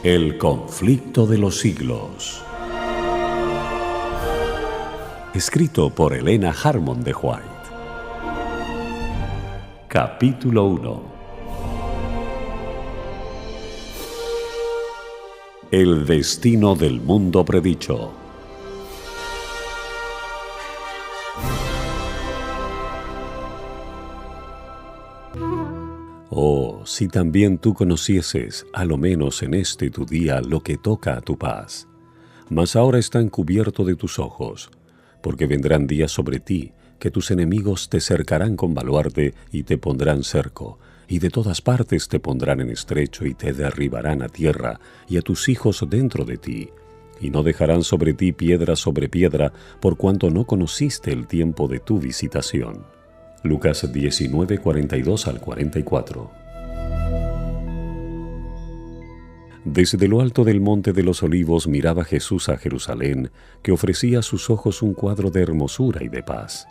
El conflicto de los siglos. Escrito por Elena Harmon de White. Capítulo 1. El destino del mundo predicho. Oh, si también tú conocieses, a lo menos en este tu día, lo que toca a tu paz. Mas ahora está encubierto de tus ojos, porque vendrán días sobre ti, que tus enemigos te cercarán con baluarte y te pondrán cerco, y de todas partes te pondrán en estrecho y te derribarán a tierra, y a tus hijos dentro de ti, y no dejarán sobre ti piedra sobre piedra, por cuanto no conociste el tiempo de tu visitación. Lucas 19, 42 al 44. Desde lo alto del monte de los Olivos miraba Jesús a Jerusalén, que ofrecía a sus ojos un cuadro de hermosura y de paz.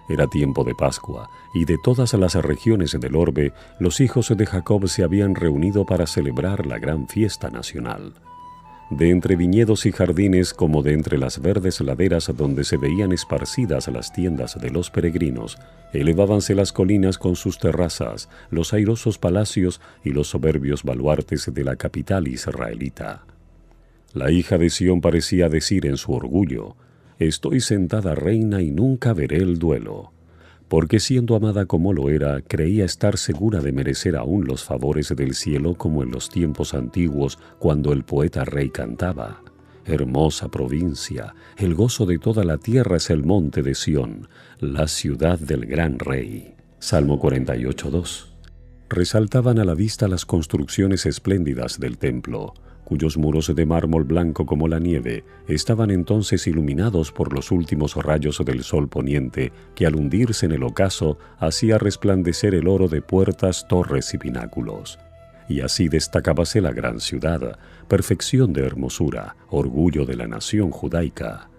Era tiempo de Pascua, y de todas las regiones del orbe, los hijos de Jacob se habían reunido para celebrar la gran fiesta nacional. De entre viñedos y jardines, como de entre las verdes laderas donde se veían esparcidas las tiendas de los peregrinos, elevábanse las colinas con sus terrazas, los airosos palacios y los soberbios baluartes de la capital israelita. La hija de Sión parecía decir en su orgullo: «Estoy sentada reina y nunca veré el duelo», porque siendo amada como lo era, creía estar segura de merecer aún los favores del cielo como en los tiempos antiguos cuando el poeta rey cantaba: «Hermosa provincia, el gozo de toda la tierra es el monte de Sión, la ciudad del gran rey». Salmo 48:2. Resaltaban a la vista las construcciones espléndidas del templo, cuyos muros de mármol blanco como la nieve estaban entonces iluminados por los últimos rayos del sol poniente que al hundirse en el ocaso hacía resplandecer el oro de puertas, torres y pináculos. Y así destacábase la gran ciudad, perfección de hermosura, orgullo de la nación judaica.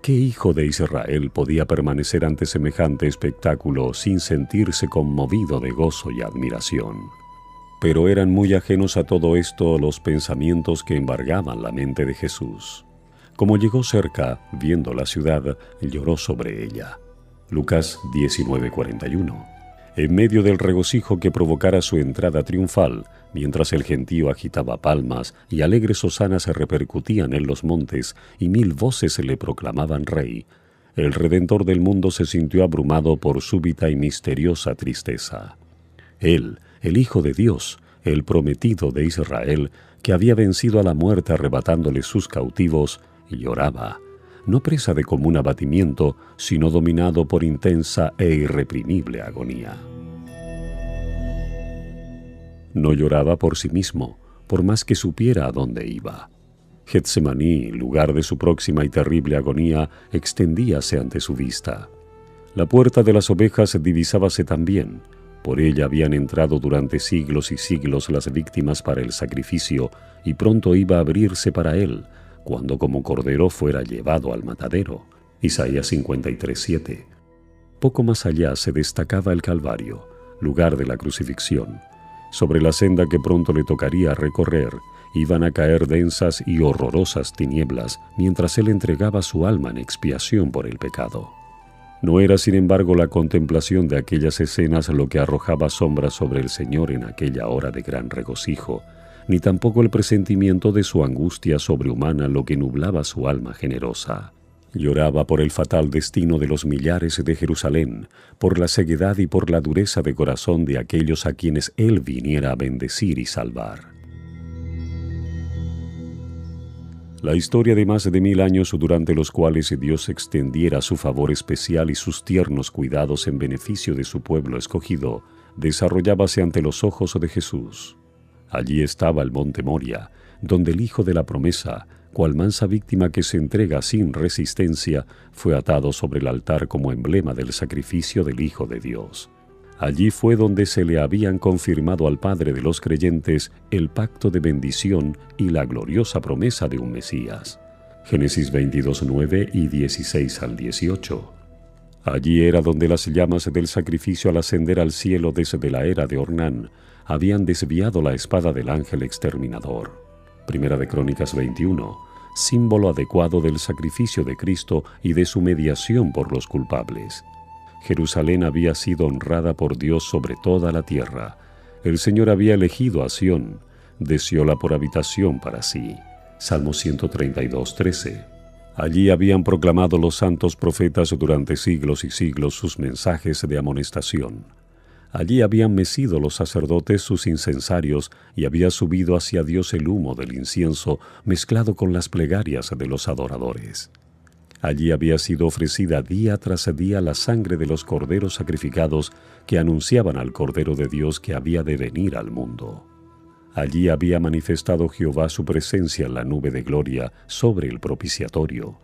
¿Qué hijo de Israel podía permanecer ante semejante espectáculo sin sentirse conmovido de gozo y admiración? Pero eran muy ajenos a todo esto los pensamientos que embargaban la mente de Jesús. Como llegó cerca, viendo la ciudad, lloró sobre ella. Lucas 19:41. En medio del regocijo que provocara su entrada triunfal, mientras el gentío agitaba palmas y alegres hosanas se repercutían en los montes y 1000 voces se le proclamaban rey, el Redentor del mundo se sintió abrumado por súbita y misteriosa tristeza. Él, el Hijo de Dios, el prometido de Israel, que había vencido a la muerte arrebatándole sus cautivos, lloraba, no presa de común abatimiento, sino dominado por intensa e irreprimible agonía. No lloraba por sí mismo, por más que supiera a dónde iba. Getsemaní, lugar de su próxima y terrible agonía, extendíase ante su vista. La puerta de las ovejas divisábase también. Por ella habían entrado durante siglos y siglos las víctimas para el sacrificio, y pronto iba a abrirse para él, cuando como cordero fuera llevado al matadero. Isaías 53:7. Poco más allá se destacaba el Calvario, lugar de la crucifixión. Sobre la senda que pronto le tocaría recorrer, iban a caer densas y horrorosas tinieblas, mientras él entregaba su alma en expiación por el pecado. No era, sin embargo, la contemplación de aquellas escenas lo que arrojaba sombras sobre el Señor en aquella hora de gran regocijo, ni tampoco el presentimiento de su angustia sobrehumana lo que nublaba su alma generosa. Lloraba por el fatal destino de los millares de Jerusalén, por la ceguedad y por la dureza de corazón de aquellos a quienes él viniera a bendecir y salvar. La historia de más de 1000 años durante los cuales Dios extendiera su favor especial y sus tiernos cuidados en beneficio de su pueblo escogido, desarrollábase ante los ojos de Jesús. Allí estaba el monte Moria, donde el Hijo de la promesa, cual mansa víctima que se entrega sin resistencia, fue atado sobre el altar como emblema del sacrificio del Hijo de Dios. Allí fue donde se le habían confirmado al Padre de los creyentes el pacto de bendición y la gloriosa promesa de un Mesías. Génesis 22:9 y 16 al 18. Allí era donde las llamas del sacrificio al ascender al cielo desde la era de Ornán habían desviado la espada del ángel exterminador. Primera de Crónicas 21, símbolo adecuado del sacrificio de Cristo y de su mediación por los culpables. Jerusalén había sido honrada por Dios sobre toda la tierra. El Señor había elegido a Sión, deseóla por habitación para sí. Salmo 132, 13. Allí habían proclamado los santos profetas durante siglos y siglos sus mensajes de amonestación. Allí habían mecido los sacerdotes sus incensarios y había subido hacia Dios el humo del incienso mezclado con las plegarias de los adoradores. Allí había sido ofrecida día tras día la sangre de los corderos sacrificados que anunciaban al Cordero de Dios que había de venir al mundo. Allí había manifestado Jehová su presencia en la nube de gloria sobre el propiciatorio.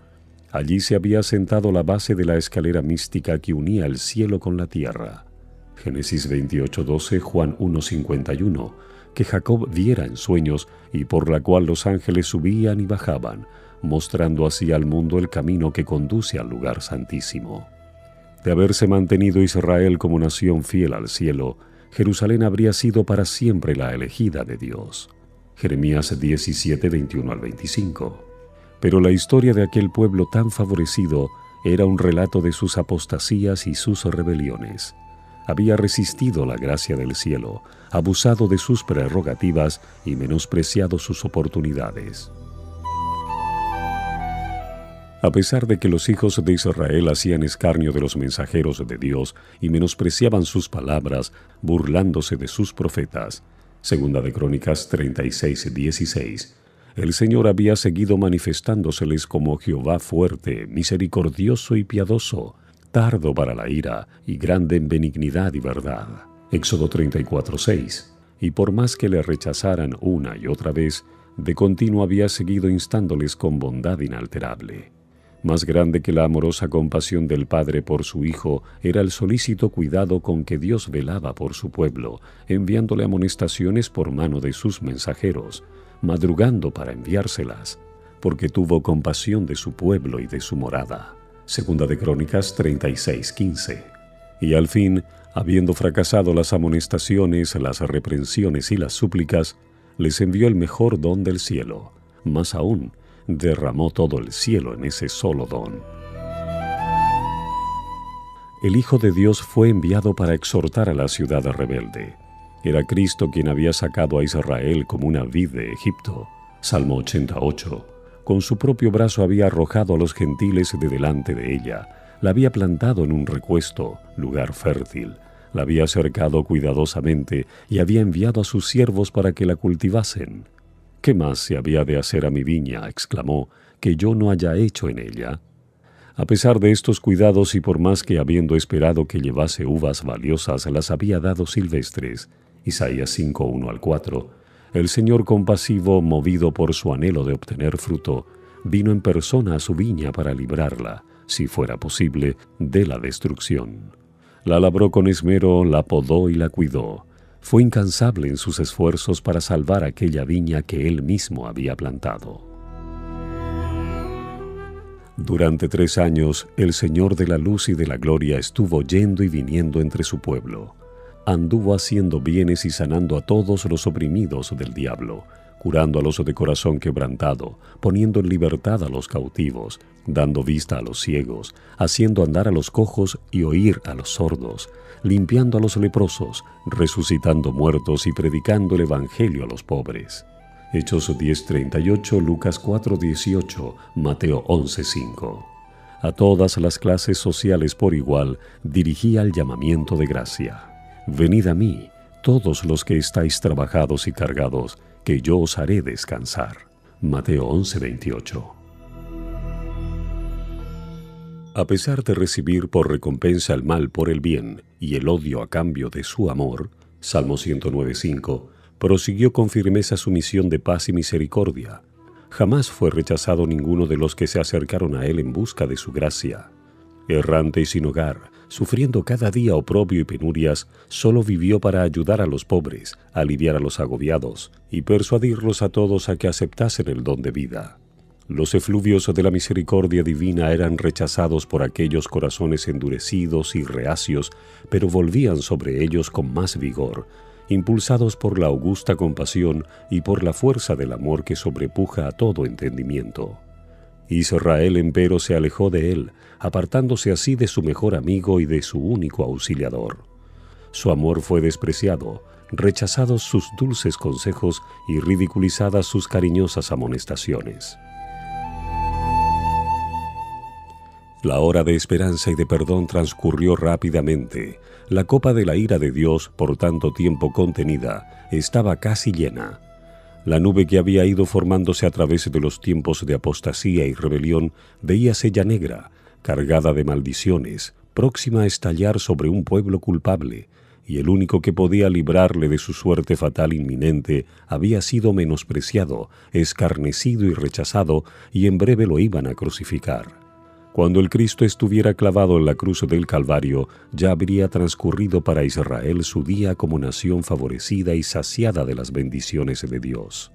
Allí se había sentado la base de la escalera mística que unía el cielo con la tierra. Génesis 28:12, Juan 1:51, que Jacob viera en sueños y por la cual los ángeles subían y bajaban, mostrando así al mundo el camino que conduce al lugar santísimo. De haberse mantenido Israel como nación fiel al cielo, Jerusalén habría sido para siempre la elegida de Dios. Jeremías 17, 21 al 25. Pero la historia de aquel pueblo tan favorecido era un relato de sus apostasías y sus rebeliones. Había resistido la gracia del cielo, abusado de sus prerrogativas y menospreciado sus oportunidades. A pesar de que los hijos de Israel hacían escarnio de los mensajeros de Dios y menospreciaban sus palabras, burlándose de sus profetas, Segunda de Crónicas 36:16, el Señor había seguido manifestándoseles como Jehová fuerte, misericordioso y piadoso, tardo para la ira y grande en benignidad y verdad. Éxodo 34:6. Y por más que le rechazaran una y otra vez, de continuo había seguido instándoles con bondad inalterable. Más grande que la amorosa compasión del Padre por su Hijo era el solícito cuidado con que Dios velaba por su pueblo, enviándole amonestaciones por mano de sus mensajeros, madrugando para enviárselas, porque tuvo compasión de su pueblo y de su morada. Segunda de Crónicas 36:15. Y al fin, habiendo fracasado las amonestaciones, las reprensiones y las súplicas, les envió el mejor don del cielo. Más aún, derramó todo el cielo en ese solo don. El Hijo de Dios fue enviado para exhortar a la ciudad rebelde. Era Cristo quien había sacado a Israel como una vid de Egipto. Salmo 88. Con su propio brazo había arrojado a los gentiles de delante de ella, la había plantado en un recuesto, lugar fértil, la había cercado cuidadosamente y había enviado a sus siervos para que la cultivasen. ¿Qué más se había de hacer a mi viña?, exclamó, que yo no haya hecho en ella. A pesar de estos cuidados y por más que habiendo esperado que llevase uvas valiosas las había dado silvestres, Isaías 5:1 al 4, el Señor compasivo, movido por su anhelo de obtener fruto, vino en persona a su viña para librarla, si fuera posible, de la destrucción. La labró con esmero, la podó y la cuidó. Fue incansable en sus esfuerzos para salvar aquella viña que él mismo había plantado. Durante 3 años, el Señor de la luz y de la gloria estuvo yendo y viniendo entre su pueblo. Anduvo haciendo bienes y sanando a todos los oprimidos del diablo, curando a los de corazón quebrantado, poniendo en libertad a los cautivos, dando vista a los ciegos, haciendo andar a los cojos y oír a los sordos, limpiando a los leprosos, resucitando muertos y predicando el evangelio a los pobres. Hechos 10:38, Lucas 4:18, Mateo 11:5. A todas las clases sociales por igual dirigía el llamamiento de gracia. Venid a mí, todos los que estáis trabajados y cargados, que yo os haré descansar. Mateo 11:28. A pesar de recibir por recompensa el mal por el bien y el odio a cambio de su amor, Salmo 109:5, prosiguió con firmeza su misión de paz y misericordia. Jamás fue rechazado ninguno de los que se acercaron a él en busca de su gracia. Errante y sin hogar, sufriendo cada día oprobio y penurias, solo vivió para ayudar a los pobres, aliviar a los agobiados y persuadirlos a todos a que aceptasen el don de vida. Los efluvios de la misericordia divina eran rechazados por aquellos corazones endurecidos y reacios, pero volvían sobre ellos con más vigor, impulsados por la augusta compasión y por la fuerza del amor que sobrepuja a todo entendimiento. Israel, empero, se alejó de él, apartándose así de su mejor amigo y de su único auxiliador. Su amor fue despreciado, rechazados sus dulces consejos y ridiculizadas sus cariñosas amonestaciones. La hora de esperanza y de perdón transcurrió rápidamente. La copa de la ira de Dios, por tanto tiempo contenida, estaba casi llena. La nube que había ido formándose a través de los tiempos de apostasía y rebelión veíase ya negra, cargada de maldiciones, próxima a estallar sobre un pueblo culpable, y el único que podía librarle de su suerte fatal inminente había sido menospreciado, escarnecido y rechazado, y en breve lo iban a crucificar. Cuando el Cristo estuviera clavado en la cruz del Calvario, ya habría transcurrido para Israel su día como nación favorecida y saciada de las bendiciones de Dios.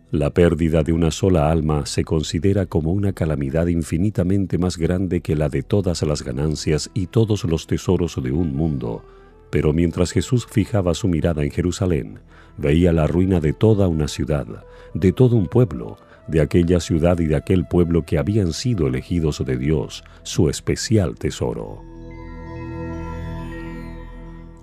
La pérdida de una sola alma se considera como una calamidad infinitamente más grande que la de todas las ganancias y todos los tesoros de un mundo. Pero mientras Jesús fijaba su mirada en Jerusalén, veía la ruina de toda una ciudad, de todo un pueblo, de aquella ciudad y de aquel pueblo que habían sido elegidos de Dios, su especial tesoro.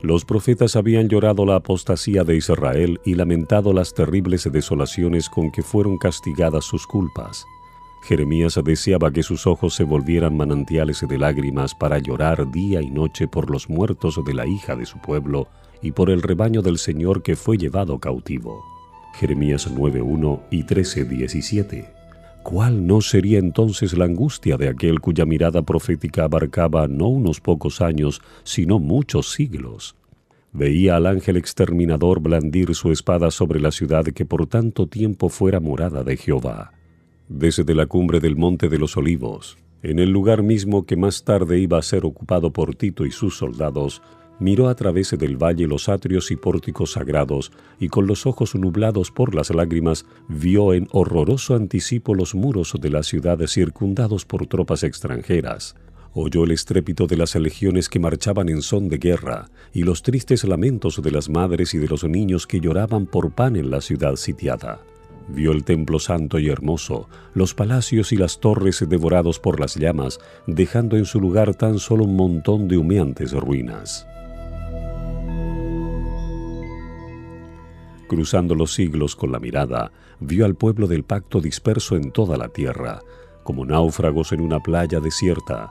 Los profetas habían llorado la apostasía de Israel y lamentado las terribles desolaciones con que fueron castigadas sus culpas. Jeremías deseaba que sus ojos se volvieran manantiales de lágrimas para llorar día y noche por los muertos de la hija de su pueblo y por el rebaño del Señor que fue llevado cautivo. Jeremías 9:1 y 13:17. ¿Cuál no sería entonces la angustia de aquel cuya mirada profética abarcaba no unos pocos años, sino muchos siglos? Veía al ángel exterminador blandir su espada sobre la ciudad que por tanto tiempo fuera morada de Jehová. Desde la cumbre del monte de los Olivos, en el lugar mismo que más tarde iba a ser ocupado por Tito y sus soldados, miró a través del valle los atrios y pórticos sagrados, y con los ojos nublados por las lágrimas, vio en horroroso anticipo los muros de la ciudad circundados por tropas extranjeras. Oyó el estrépito de las legiones que marchaban en son de guerra, y los tristes lamentos de las madres y de los niños que lloraban por pan en la ciudad sitiada. Vio el templo santo y hermoso, los palacios y las torres devorados por las llamas, dejando en su lugar tan solo un montón de humeantes ruinas. Cruzando los siglos con la mirada, vio al pueblo del pacto disperso en toda la tierra, como náufragos en una playa desierta.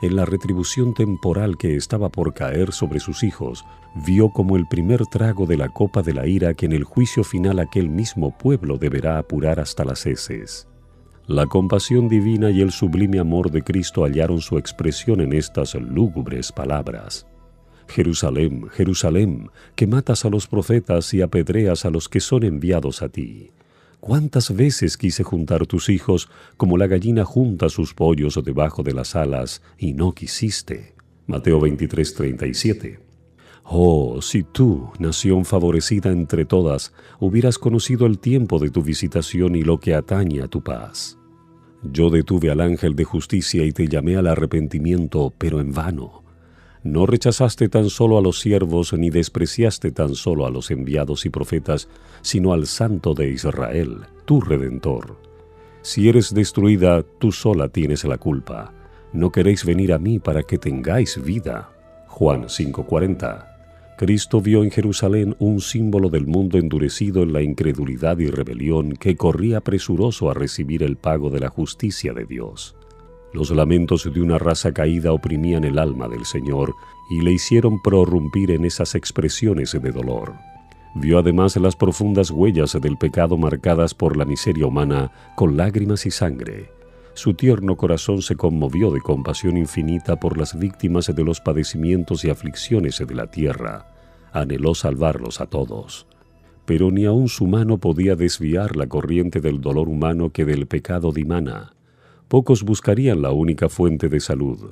En la retribución temporal que estaba por caer sobre sus hijos, vio como el primer trago de la copa de la ira que en el juicio final aquel mismo pueblo deberá apurar hasta las heces. La compasión divina y el sublime amor de Cristo hallaron su expresión en estas lúgubres palabras. Jerusalén, Jerusalén, que matas a los profetas y apedreas a los que son enviados a ti. ¿Cuántas veces quise juntar tus hijos como la gallina junta sus pollos debajo de las alas y no quisiste? Mateo 23:37. Oh, si tú, nación favorecida entre todas, hubieras conocido el tiempo de tu visitación y lo que atañe a tu paz. Yo detuve al ángel de justicia y te llamé al arrepentimiento, pero en vano. No rechazaste tan solo a los siervos, ni despreciaste tan solo a los enviados y profetas, sino al Santo de Israel, tu Redentor. Si eres destruida, tú sola tienes la culpa. No queréis venir a mí para que tengáis vida. Juan 5:40. Cristo vio en Jerusalén un símbolo del mundo endurecido en la incredulidad y rebelión que corría presuroso a recibir el pago de la justicia de Dios. Los lamentos de una raza caída oprimían el alma del Señor y le hicieron prorrumpir en esas expresiones de dolor. Vio además las profundas huellas del pecado marcadas por la miseria humana con lágrimas y sangre. Su tierno corazón se conmovió de compasión infinita por las víctimas de los padecimientos y aflicciones de la tierra. Anheló salvarlos a todos. Pero ni aun su mano podía desviar la corriente del dolor humano que del pecado dimana. Pocos buscarían la única fuente de salud.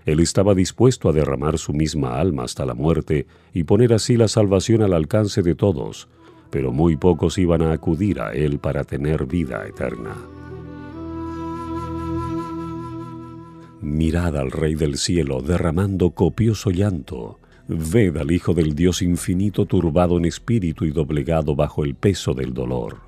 Él estaba dispuesto a derramar su misma alma hasta la muerte y poner así la salvación al alcance de todos, pero muy pocos iban a acudir a Él para tener vida eterna. Mirad al Rey del cielo derramando copioso llanto, Ved al Hijo del Dios infinito turbado en espíritu y doblegado bajo el peso del dolor.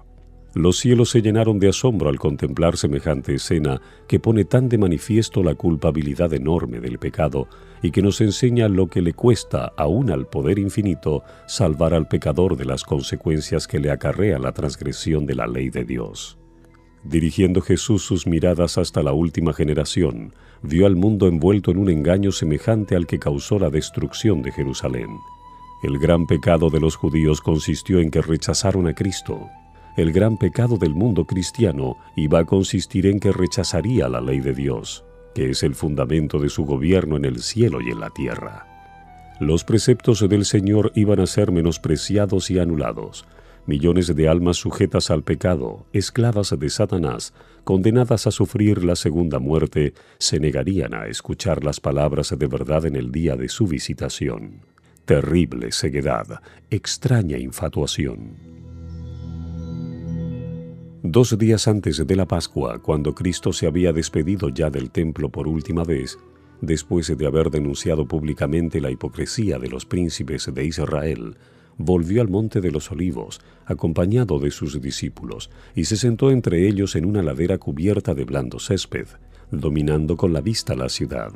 Los cielos se llenaron de asombro al contemplar semejante escena que pone tan de manifiesto la culpabilidad enorme del pecado y que nos enseña lo que le cuesta aún al poder infinito salvar al pecador de las consecuencias que le acarrea la transgresión de la ley de Dios. Dirigiendo Jesús sus miradas hasta la última generación, vio al mundo envuelto en un engaño semejante al que causó la destrucción de Jerusalén. El gran pecado de los judíos consistió en que rechazaron a Cristo. El gran pecado del mundo cristiano iba a consistir en que rechazaría la ley de Dios, que es el fundamento de su gobierno en el cielo y en la tierra. Los preceptos del Señor iban a ser menospreciados y anulados. Millones de almas sujetas al pecado, esclavas de Satanás, condenadas a sufrir la segunda muerte, se negarían a escuchar las palabras de verdad en el día de su visitación. Terrible ceguedad, extraña infatuación. 2 días antes de la Pascua, cuando Cristo se había despedido ya del templo por última vez, después de haber denunciado públicamente la hipocresía de los príncipes de Israel, volvió al Monte de los Olivos, acompañado de sus discípulos, y se sentó entre ellos en una ladera cubierta de blando césped, dominando con la vista la ciudad.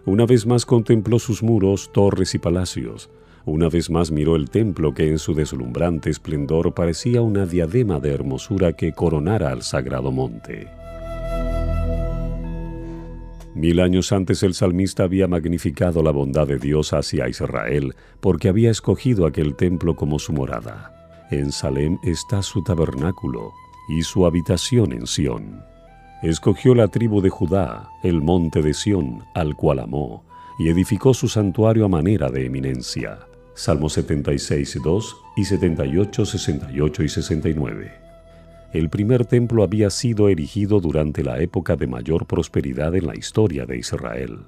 Una vez más contempló sus muros, torres y palacios. Una vez más miró el templo que en su deslumbrante esplendor parecía una diadema de hermosura que coronara al sagrado monte. 1000 años antes el salmista había magnificado la bondad de Dios hacia Israel porque había escogido aquel templo como su morada. En Salem está su tabernáculo y su habitación en Sión. Escogió la tribu de Judá, el monte de Sión, al cual amó, y edificó su santuario a manera de eminencia. Salmos 76, 2 y 78, 68 y 69. El primer templo había sido erigido durante la época de mayor prosperidad en la historia de Israel.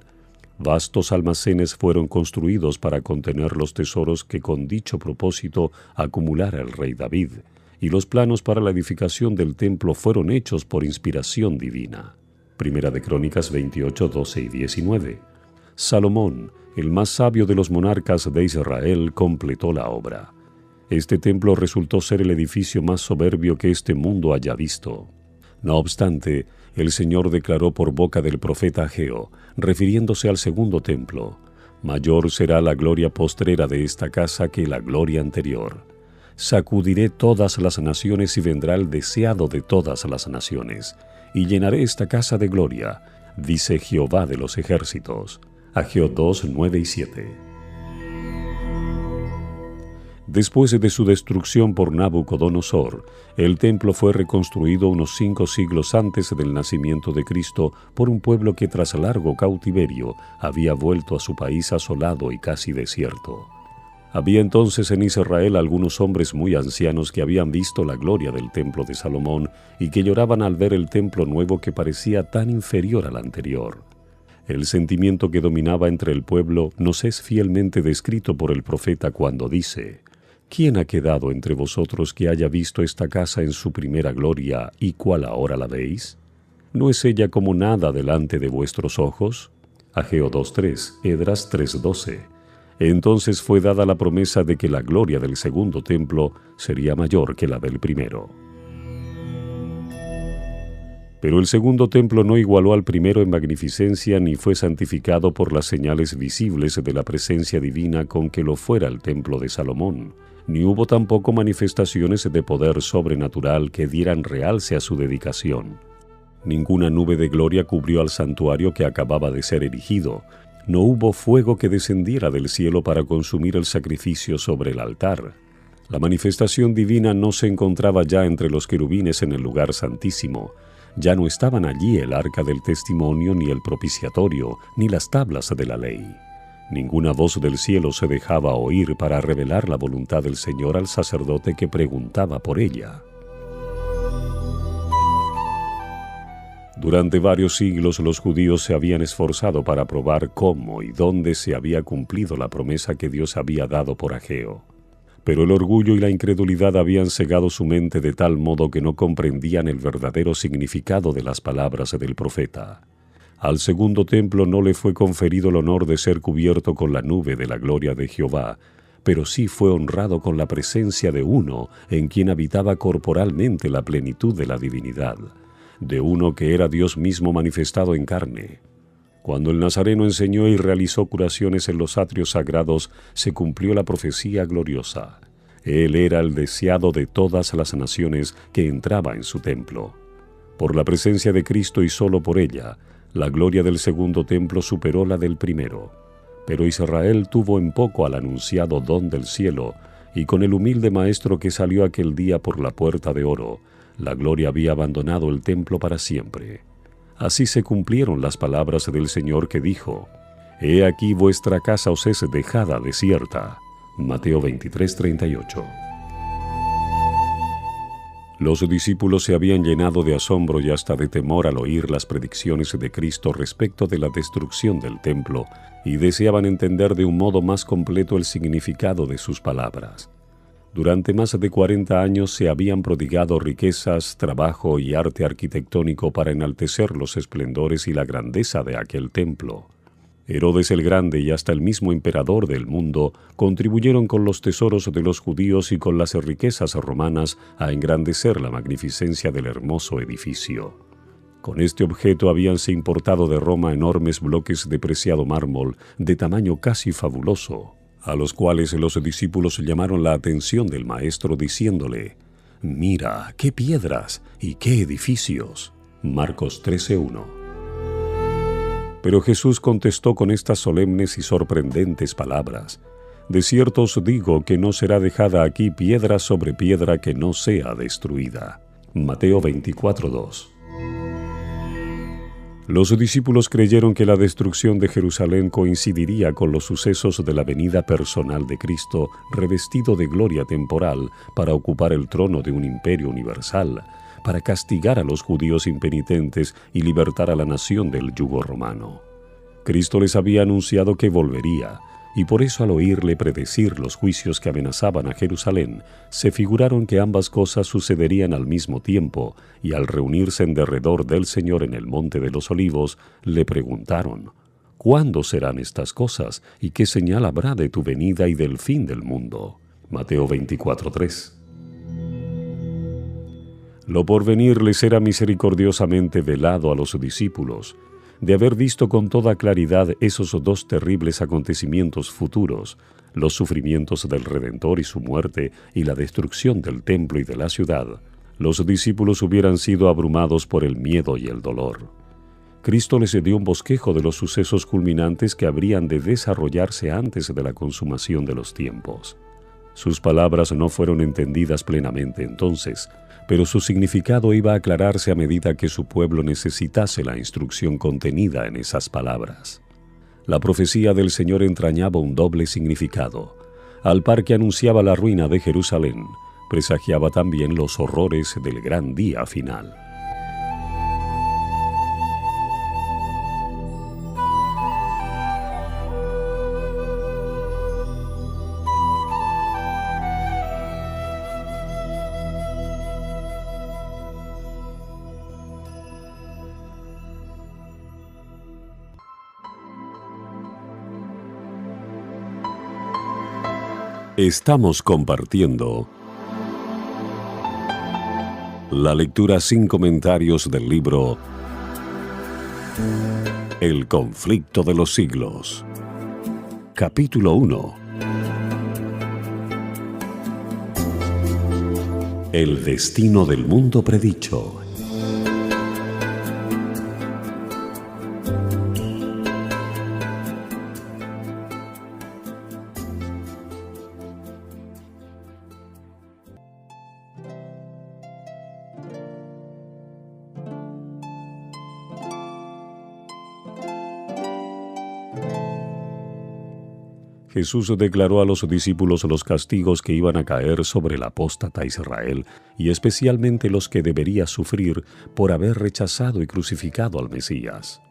Vastos almacenes fueron construidos para contener los tesoros que con dicho propósito acumulara el rey David, y los planos para la edificación del templo fueron hechos por inspiración divina. Primera de Crónicas 28, 12 y 19. Salomón, el más sabio de los monarcas de Israel, completó la obra. Este templo resultó ser el edificio más soberbio que este mundo haya visto. No obstante, el Señor declaró por boca del profeta Ageo, refiriéndose al segundo templo: «Mayor será la gloria postrera de esta casa que la gloria anterior. Sacudiré todas las naciones y vendrá el deseado de todas las naciones, y llenaré esta casa de gloria, dice Jehová de los ejércitos». Ageo 2, 9 y 7. Después de su destrucción por Nabucodonosor, el templo fue reconstruido unos 5 siglos antes del nacimiento de Cristo por un pueblo que tras largo cautiverio había vuelto a su país asolado y casi desierto. Había entonces en Israel algunos hombres muy ancianos que habían visto la gloria del templo de Salomón y que lloraban al ver el templo nuevo que parecía tan inferior al anterior. El sentimiento que dominaba entre el pueblo nos es fielmente descrito por el profeta cuando dice: «¿Quién ha quedado entre vosotros que haya visto esta casa en su primera gloria y cuál ahora la veis? ¿No es ella como nada delante de vuestros ojos?» Ageo 2.3, Esdras 3.12. Entonces fue dada la promesa de que la gloria del segundo templo sería mayor que la del primero. Pero el segundo templo no igualó al primero en magnificencia ni fue santificado por las señales visibles de la presencia divina con que lo fuera el templo de Salomón, ni hubo tampoco manifestaciones de poder sobrenatural que dieran realce a su dedicación. Ninguna nube de gloria cubrió al santuario que acababa de ser erigido. No hubo fuego que descendiera del cielo para consumir el sacrificio sobre el altar. La manifestación divina no se encontraba ya entre los querubines en el lugar santísimo. Ya no estaban allí el arca del testimonio, ni el propiciatorio, ni las tablas de la ley. Ninguna voz del cielo se dejaba oír para revelar la voluntad del Señor al sacerdote que preguntaba por ella. Durante varios siglos los judíos se habían esforzado para probar cómo y dónde se había cumplido la promesa que Dios había dado por Ageo. Pero el orgullo y la incredulidad habían cegado su mente de tal modo que no comprendían el verdadero significado de las palabras del profeta. Al segundo templo no le fue conferido el honor de ser cubierto con la nube de la gloria de Jehová, pero sí fue honrado con la presencia de uno en quien habitaba corporalmente la plenitud de la divinidad, de uno que era Dios mismo manifestado en carne. Cuando el Nazareno enseñó y realizó curaciones en los atrios sagrados, se cumplió la profecía gloriosa. Él era el deseado de todas las naciones que entraba en su templo. Por la presencia de Cristo y solo por ella, la gloria del segundo templo superó la del primero. Pero Israel tuvo en poco al anunciado don del cielo, y con el humilde maestro que salió aquel día por la puerta de oro, la gloria había abandonado el templo para siempre. Así se cumplieron las palabras del Señor que dijo: «He aquí vuestra casa os es dejada desierta». Mateo 23:38. Los discípulos se habían llenado de asombro y hasta de temor al oír las predicciones de Cristo respecto de la destrucción del templo, y deseaban entender de un modo más completo el significado de sus palabras. Durante más de 40 años se habían prodigado riquezas, trabajo y arte arquitectónico para enaltecer los esplendores y la grandeza de aquel templo. Herodes el Grande y hasta el mismo emperador del mundo contribuyeron con los tesoros de los judíos y con las riquezas romanas a engrandecer la magnificencia del hermoso edificio. Con este objeto habíanse importado de Roma enormes bloques de preciado mármol de tamaño casi fabuloso, a los cuales los discípulos llamaron la atención del maestro diciéndole: «Mira, qué piedras y qué edificios». Marcos 13:1. Pero Jesús contestó con estas solemnes y sorprendentes palabras: «De cierto os digo que no será dejada aquí piedra sobre piedra que no sea destruida». Mateo 24:2. Los discípulos creyeron que la destrucción de Jerusalén coincidiría con los sucesos de la venida personal de Cristo, revestido de gloria temporal, para ocupar el trono de un imperio universal, para castigar a los judíos impenitentes y libertar a la nación del yugo romano. Cristo les había anunciado que volvería, y por eso al oírle predecir los juicios que amenazaban a Jerusalén, se figuraron que ambas cosas sucederían al mismo tiempo, y al reunirse en derredor del Señor en el Monte de los Olivos, le preguntaron: «¿Cuándo serán estas cosas, y qué señal habrá de tu venida y del fin del mundo?» Mateo 24:3. Lo porvenir les era misericordiosamente velado a los discípulos. De haber visto con toda claridad esos dos terribles acontecimientos futuros, los sufrimientos del Redentor y su muerte, y la destrucción del templo y de la ciudad, los discípulos hubieran sido abrumados por el miedo y el dolor. Cristo les dio un bosquejo de los sucesos culminantes que habrían de desarrollarse antes de la consumación de los tiempos. Sus palabras no fueron entendidas plenamente entonces, pero su significado iba a aclararse a medida que su pueblo necesitase la instrucción contenida en esas palabras. La profecía del Señor entrañaba un doble significado. Al par que anunciaba la ruina de Jerusalén, presagiaba también los horrores del gran día final. Estamos compartiendo la lectura sin comentarios del libro El conflicto de los siglos. Capítulo 1. El destino del mundo predicho. Jesús declaró a los discípulos los castigos que iban a caer sobre el apóstata Israel, y especialmente los que debería sufrir por haber rechazado y crucificado al Mesías.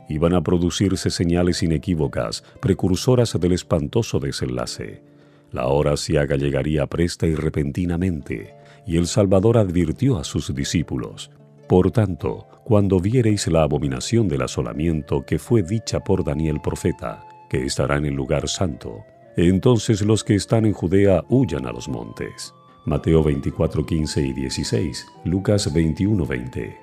Iban a producirse señales inequívocas, precursoras del espantoso desenlace. La hora aciaga llegaría presta y repentinamente, y el Salvador advirtió a sus discípulos: Por tanto, cuando viereis la abominación del asolamiento que fue dicha por Daniel profeta, que estará en el lugar santo, entonces los que están en Judea huyan a los montes. Mateo 24:15 y 16, Lucas 21:20.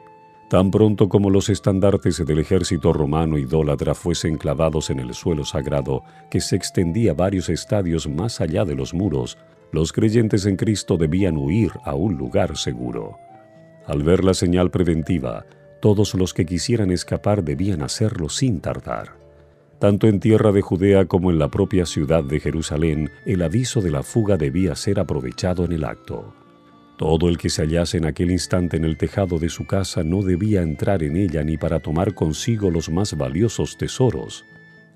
Tan pronto como los estandartes del ejército romano idólatra fuesen clavados en el suelo sagrado, que se extendía varios estadios más allá de los muros, los creyentes en Cristo debían huir a un lugar seguro. Al ver la señal preventiva, todos los que quisieran escapar debían hacerlo sin tardar. Tanto en tierra de Judea como en la propia ciudad de Jerusalén, el aviso de la fuga debía ser aprovechado en el acto. Todo el que se hallase en aquel instante en el tejado de su casa no debía entrar en ella ni para tomar consigo los más valiosos tesoros.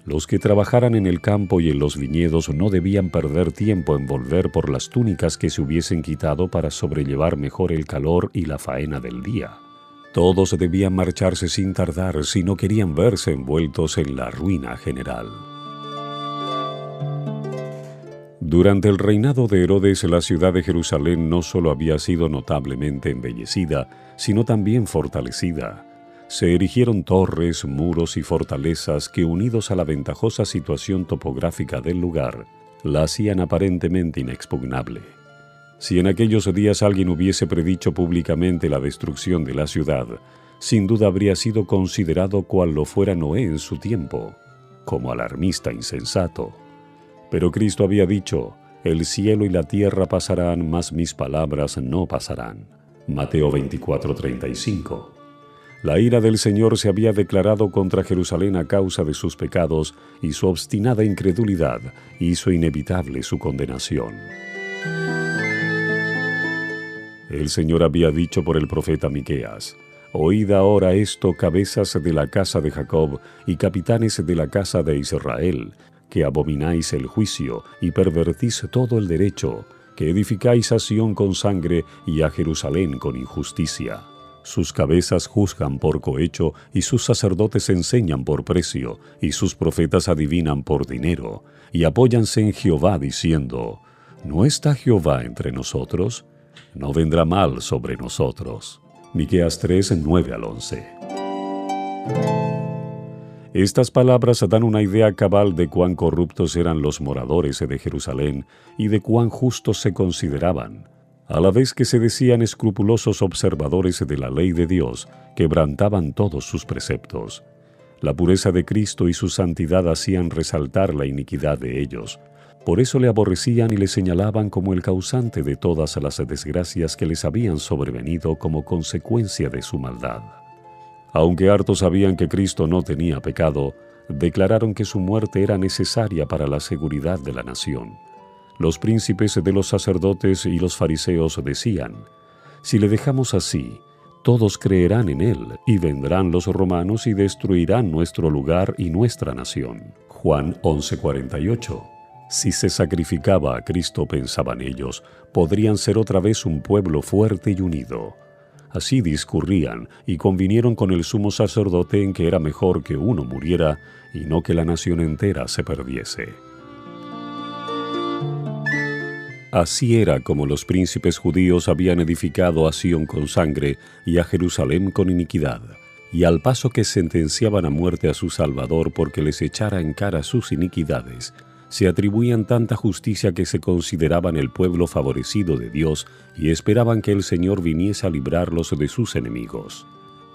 Los que trabajaran en el campo y en los viñedos no debían perder tiempo en volver por las túnicas que se hubiesen quitado para sobrellevar mejor el calor y la faena del día. Todos debían marcharse sin tardar si no querían verse envueltos en la ruina general. Durante el reinado de Herodes, la ciudad de Jerusalén no solo había sido notablemente embellecida, sino también fortalecida. Se erigieron torres, muros y fortalezas que, unidos a la ventajosa situación topográfica del lugar, la hacían aparentemente inexpugnable. Si en aquellos días alguien hubiese predicho públicamente la destrucción de la ciudad, sin duda habría sido considerado cual lo fuera Noé en su tiempo, como alarmista insensato. Pero Cristo había dicho: el cielo y la tierra pasarán, mas mis palabras no pasarán. Mateo 24:35. La ira del Señor se había declarado contra Jerusalén a causa de sus pecados, y su obstinada incredulidad hizo inevitable su condenación. El Señor había dicho por el profeta Miqueas: oíd ahora esto, cabezas de la casa de Jacob y capitanes de la casa de Israel, que abomináis el juicio y pervertís todo el derecho, que edificáis a Sión con sangre y a Jerusalén con injusticia. Sus cabezas juzgan por cohecho y sus sacerdotes enseñan por precio y sus profetas adivinan por dinero y apóyanse en Jehová diciendo: ¿no está Jehová entre nosotros? No vendrá mal sobre nosotros. Miqueas 3, 9 al 11. Estas palabras dan una idea cabal de cuán corruptos eran los moradores de Jerusalén y de cuán justos se consideraban. A la vez que se decían escrupulosos observadores de la ley de Dios, quebrantaban todos sus preceptos. La pureza de Cristo y su santidad hacían resaltar la iniquidad de ellos. Por eso le aborrecían y le señalaban como el causante de todas las desgracias que les habían sobrevenido como consecuencia de su maldad. Aunque hartos sabían que Cristo no tenía pecado, declararon que su muerte era necesaria para la seguridad de la nación. Los príncipes de los sacerdotes y los fariseos decían: si le dejamos así, todos creerán en él, y vendrán los romanos y destruirán nuestro lugar y nuestra nación. Juan 11:48. Si se sacrificaba a Cristo, pensaban ellos, podrían ser otra vez un pueblo fuerte y unido. Así discurrían y convinieron con el sumo sacerdote en que era mejor que uno muriera y no que la nación entera se perdiese. Así era como los príncipes judíos habían edificado a Sión con sangre y a Jerusalén con iniquidad, y al paso que sentenciaban a muerte a su Salvador porque les echara en cara sus iniquidades, se atribuían tanta justicia que se consideraban el pueblo favorecido de Dios y esperaban que el Señor viniese a librarlos de sus enemigos.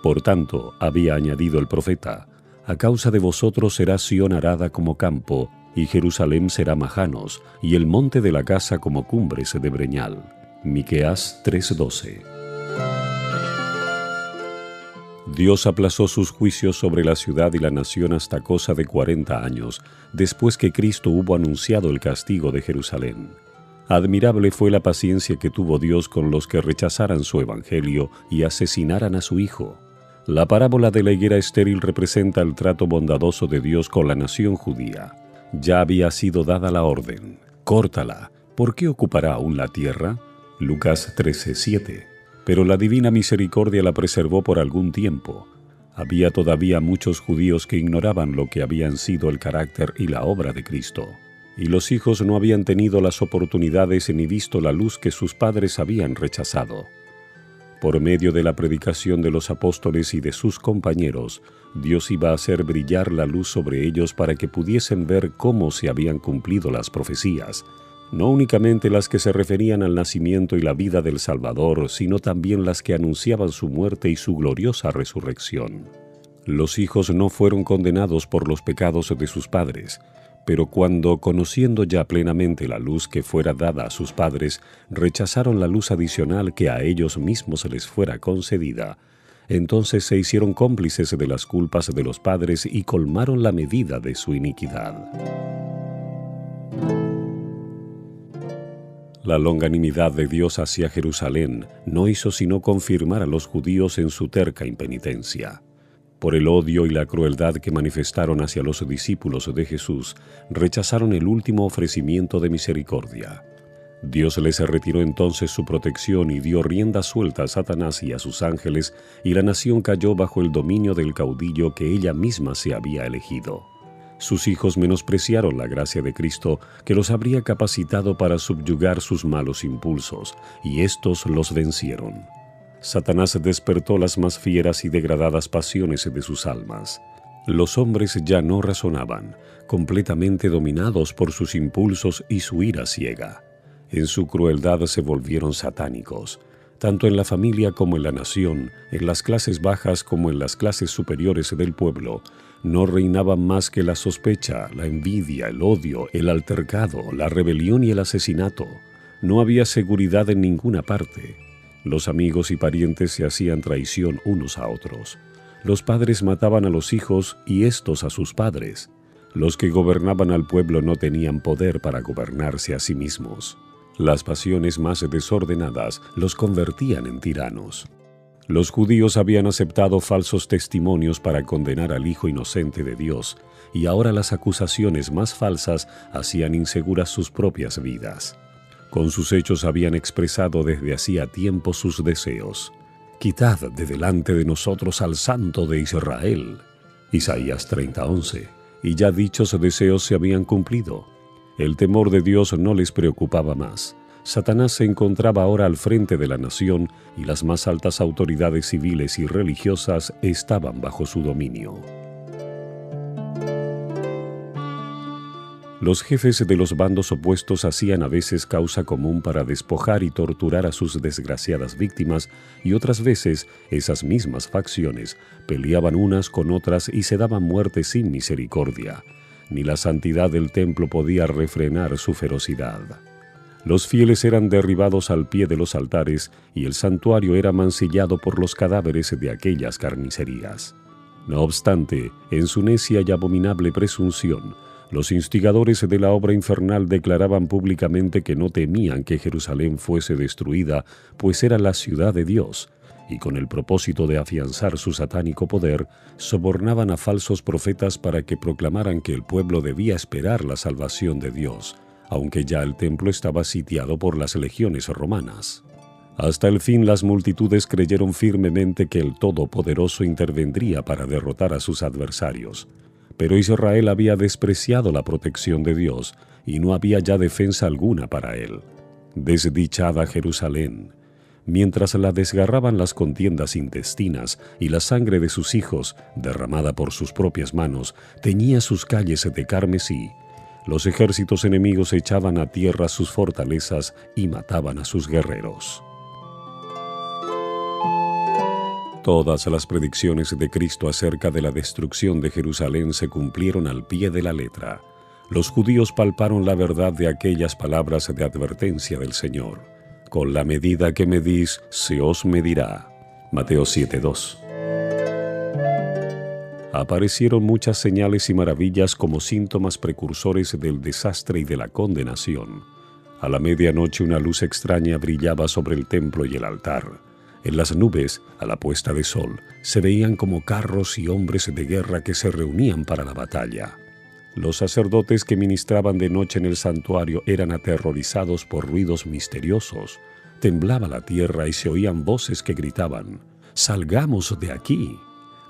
Por tanto, había añadido el profeta: a causa de vosotros será Sión arada como campo, y Jerusalén será majanos, y el monte de la casa como cumbres de breñal. Miqueas 3:12. Dios aplazó sus juicios sobre la ciudad y la nación hasta cosa de 40 años, después que Cristo hubo anunciado el castigo de Jerusalén. Admirable fue la paciencia que tuvo Dios con los que rechazaran su evangelio y asesinaran a su Hijo. La parábola de la higuera estéril representa el trato bondadoso de Dios con la nación judía. Ya había sido dada la orden: córtala, ¿por qué ocupará aún la tierra? Lucas 13:7. Pero la divina misericordia la preservó por algún tiempo. Había todavía muchos judíos que ignoraban lo que habían sido el carácter y la obra de Cristo, y los hijos no habían tenido las oportunidades ni visto la luz que sus padres habían rechazado. Por medio de la predicación de los apóstoles y de sus compañeros, Dios iba a hacer brillar la luz sobre ellos para que pudiesen ver cómo se habían cumplido las profecías, no únicamente las que se referían al nacimiento y la vida del Salvador, sino también las que anunciaban su muerte y su gloriosa resurrección. Los hijos no fueron condenados por los pecados de sus padres, pero cuando, conociendo ya plenamente la luz que fuera dada a sus padres, rechazaron la luz adicional que a ellos mismos les fuera concedida, entonces se hicieron cómplices de las culpas de los padres y colmaron la medida de su iniquidad. La longanimidad de Dios hacia Jerusalén no hizo sino confirmar a los judíos en su terca impenitencia. Por el odio y la crueldad que manifestaron hacia los discípulos de Jesús, rechazaron el último ofrecimiento de misericordia. Dios les retiró entonces su protección y dio rienda suelta a Satanás y a sus ángeles, y la nación cayó bajo el dominio del caudillo que ella misma se había elegido. Sus hijos menospreciaron la gracia de Cristo, que los habría capacitado para subyugar sus malos impulsos, y éstos los vencieron. Satanás despertó las más fieras y degradadas pasiones de sus almas. Los hombres ya no razonaban, completamente dominados por sus impulsos y su ira ciega. En su crueldad se volvieron satánicos, tanto en la familia como en la nación, en las clases bajas como en las clases superiores del pueblo. No reinaban más que la sospecha, la envidia, el odio, el altercado, la rebelión y el asesinato. No había seguridad en ninguna parte. Los amigos y parientes se hacían traición unos a otros. Los padres mataban a los hijos y éstos a sus padres. Los que gobernaban al pueblo no tenían poder para gobernarse a sí mismos. Las pasiones más desordenadas los convertían en tiranos. Los judíos habían aceptado falsos testimonios para condenar al Hijo inocente de Dios, y ahora las acusaciones más falsas hacían inseguras sus propias vidas. Con sus hechos habían expresado desde hacía tiempo sus deseos. «Quitad de delante de nosotros al Santo de Israel». Isaías 30:11. Y ya dichos deseos se habían cumplido. El temor de Dios no les preocupaba más. Satanás se encontraba ahora al frente de la nación y las más altas autoridades civiles y religiosas estaban bajo su dominio. Los jefes de los bandos opuestos hacían a veces causa común para despojar y torturar a sus desgraciadas víctimas, y otras veces esas mismas facciones peleaban unas con otras y se daban muerte sin misericordia. Ni la santidad del templo podía refrenar su ferocidad. Los fieles eran derribados al pie de los altares y el santuario era mancillado por los cadáveres de aquellas carnicerías. No obstante, en su necia y abominable presunción, los instigadores de la obra infernal declaraban públicamente que no temían que Jerusalén fuese destruida, pues era la ciudad de Dios, y con el propósito de afianzar su satánico poder, sobornaban a falsos profetas para que proclamaran que el pueblo debía esperar la salvación de Dios, aunque ya el templo estaba sitiado por las legiones romanas. Hasta el fin las multitudes creyeron firmemente que el Todopoderoso intervendría para derrotar a sus adversarios. Pero Israel había despreciado la protección de Dios y no había ya defensa alguna para él. Desdichada Jerusalén. Mientras la desgarraban las contiendas intestinas y la sangre de sus hijos, derramada por sus propias manos, teñía sus calles de carmesí, los ejércitos enemigos echaban a tierra sus fortalezas y mataban a sus guerreros. Todas las predicciones de Cristo acerca de la destrucción de Jerusalén se cumplieron al pie de la letra. Los judíos palparon la verdad de aquellas palabras de advertencia del Señor. Con la medida que medís, se os medirá. Mateo 7:2. Aparecieron muchas señales y maravillas como síntomas precursores del desastre y de la condenación. A la medianoche una luz extraña brillaba sobre el templo y el altar. En las nubes, a la puesta de sol, se veían como carros y hombres de guerra que se reunían para la batalla. Los sacerdotes que ministraban de noche en el santuario eran aterrorizados por ruidos misteriosos. Temblaba la tierra y se oían voces que gritaban: «¡Salgamos de aquí!».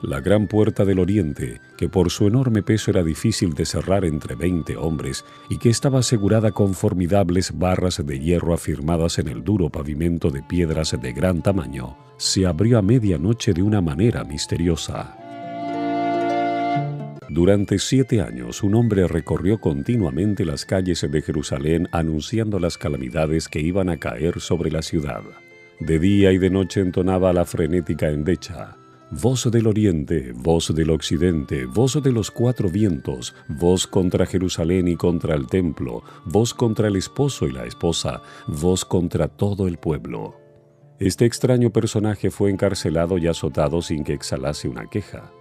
La gran puerta del oriente, que por su enorme peso era difícil de cerrar entre 20 hombres y que estaba asegurada con formidables barras de hierro afirmadas en el duro pavimento de piedras de gran tamaño, se abrió a medianoche de una manera misteriosa. Durante 7 años, un hombre recorrió continuamente las calles de Jerusalén anunciando las calamidades que iban a caer sobre la ciudad. De día y de noche entonaba la frenética endecha: voz del oriente, voz del occidente, voz de los 4 vientos, voz contra Jerusalén y contra el templo, voz contra el esposo y la esposa, voz contra todo el pueblo. Este extraño personaje fue encarcelado y azotado sin que exhalase una queja.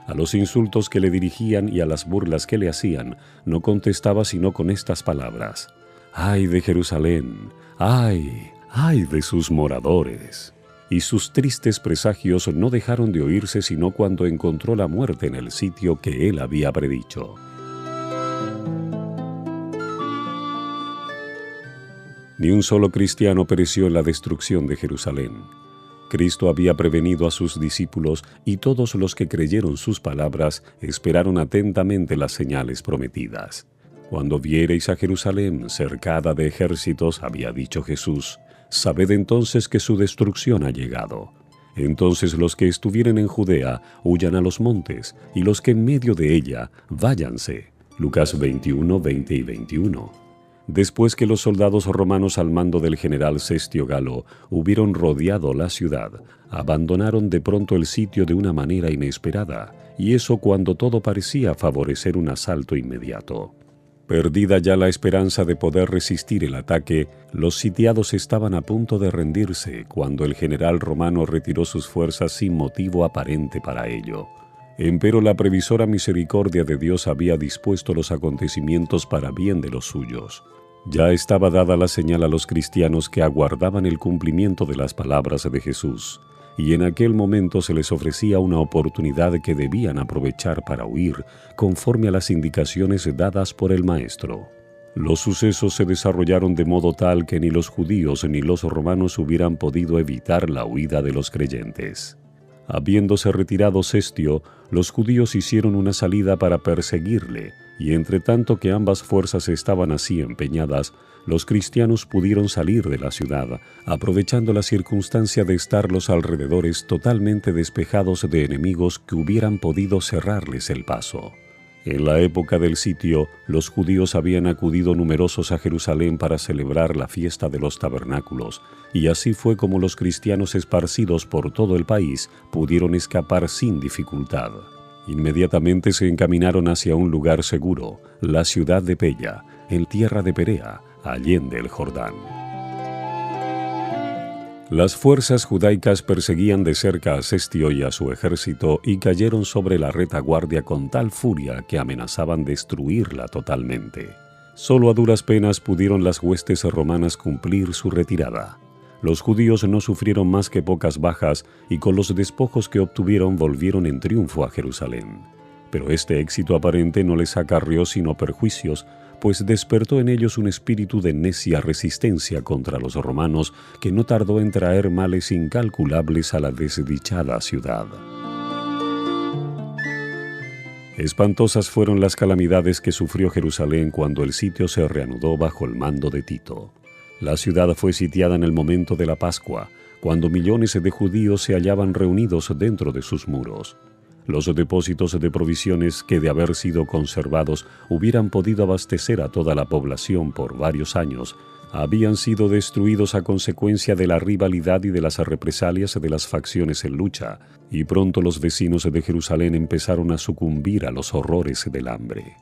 A los insultos que le dirigían y a las burlas que le hacían, no contestaba sino con estas palabras: ¡ay de Jerusalén! ¡ay! ¡ay de sus moradores! Y sus tristes presagios no dejaron de oírse sino cuando encontró la muerte en el sitio que él había predicho. Ni un solo cristiano pereció en la destrucción de Jerusalén. Cristo había prevenido a sus discípulos y todos los que creyeron sus palabras esperaron atentamente las señales prometidas. Cuando viereis a Jerusalén cercada de ejércitos, había dicho Jesús, sabed entonces que su destrucción ha llegado. Entonces los que estuvieren en Judea huyan a los montes, y los que en medio de ella váyanse. Lucas 21, 20 y 21. Después que los soldados romanos al mando del general Cestio Galo hubieron rodeado la ciudad, abandonaron de pronto el sitio de una manera inesperada, y eso cuando todo parecía favorecer un asalto inmediato. Perdida ya la esperanza de poder resistir el ataque, los sitiados estaban a punto de rendirse cuando el general romano retiró sus fuerzas sin motivo aparente para ello. Empero la previsora misericordia de Dios había dispuesto los acontecimientos para bien de los suyos. Ya estaba dada la señal a los cristianos que aguardaban el cumplimiento de las palabras de Jesús, y en aquel momento se les ofrecía una oportunidad que debían aprovechar para huir, conforme a las indicaciones dadas por el Maestro. Los sucesos se desarrollaron de modo tal que ni los judíos ni los romanos hubieran podido evitar la huida de los creyentes. Habiéndose retirado Cestio, los judíos hicieron una salida para perseguirle, y entre tanto que ambas fuerzas estaban así empeñadas, los cristianos pudieron salir de la ciudad, aprovechando la circunstancia de estar los alrededores totalmente despejados de enemigos que hubieran podido cerrarles el paso. En la época del sitio, los judíos habían acudido numerosos a Jerusalén para celebrar la fiesta de los tabernáculos, y así fue como los cristianos esparcidos por todo el país pudieron escapar sin dificultad. Inmediatamente se encaminaron hacia un lugar seguro, la ciudad de Pella, en tierra de Perea, allende el Jordán. Las fuerzas judaicas perseguían de cerca a Cestio y a su ejército y cayeron sobre la retaguardia con tal furia que amenazaban destruirla totalmente. Solo a duras penas pudieron las huestes romanas cumplir su retirada. Los judíos no sufrieron más que pocas bajas y con los despojos que obtuvieron volvieron en triunfo a Jerusalén. Pero este éxito aparente no les acarreó sino perjuicios, pues despertó en ellos un espíritu de necia resistencia contra los romanos que no tardó en traer males incalculables a la desdichada ciudad. Espantosas fueron las calamidades que sufrió Jerusalén cuando el sitio se reanudó bajo el mando de Tito. La ciudad fue sitiada en el momento de la Pascua, cuando millones de judíos se hallaban reunidos dentro de sus muros. Los depósitos de provisiones que de haber sido conservados hubieran podido abastecer a toda la población por varios años, habían sido destruidos a consecuencia de la rivalidad y de las represalias de las facciones en lucha, y pronto los vecinos de Jerusalén empezaron a sucumbir a los horrores del hambre.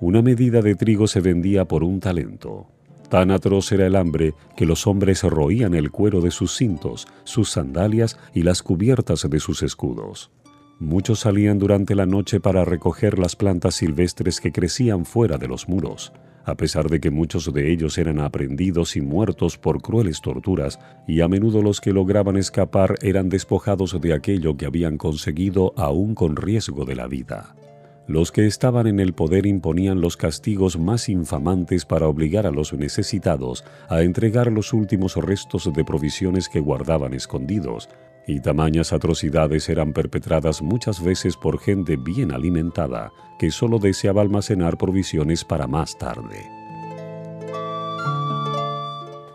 Una medida de trigo se vendía por 1 talento. Tan atroz era el hambre que los hombres roían el cuero de sus cintos, sus sandalias y las cubiertas de sus escudos. Muchos salían durante la noche para recoger las plantas silvestres que crecían fuera de los muros, a pesar de que muchos de ellos eran aprehendidos y muertos por crueles torturas, y a menudo los que lograban escapar eran despojados de aquello que habían conseguido aún con riesgo de la vida. Los que estaban en el poder imponían los castigos más infamantes para obligar a los necesitados a entregar los últimos restos de provisiones que guardaban escondidos, Y tamañas atrocidades eran perpetradas muchas veces por gente bien alimentada, que solo deseaba almacenar provisiones para más tarde.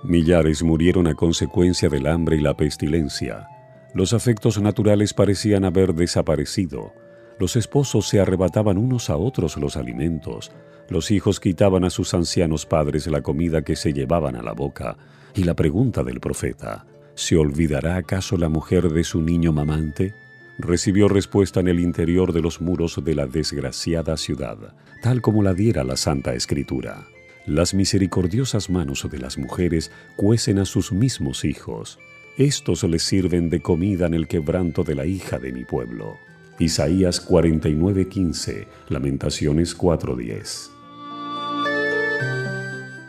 Millares murieron a consecuencia del hambre y la pestilencia. Los afectos naturales parecían haber desaparecido. Los esposos se arrebataban unos a otros los alimentos. Los hijos quitaban a sus ancianos padres la comida que se llevaban a la boca. Y la pregunta del profeta, ¿se olvidará acaso la mujer de su niño mamante? Recibió respuesta en el interior de los muros de la desgraciada ciudad, tal como la diera la Santa Escritura. Las misericordiosas manos de las mujeres cuecen a sus mismos hijos. Estos les sirven de comida en el quebranto de la hija de mi pueblo. Isaías 49:15, Lamentaciones 4:10.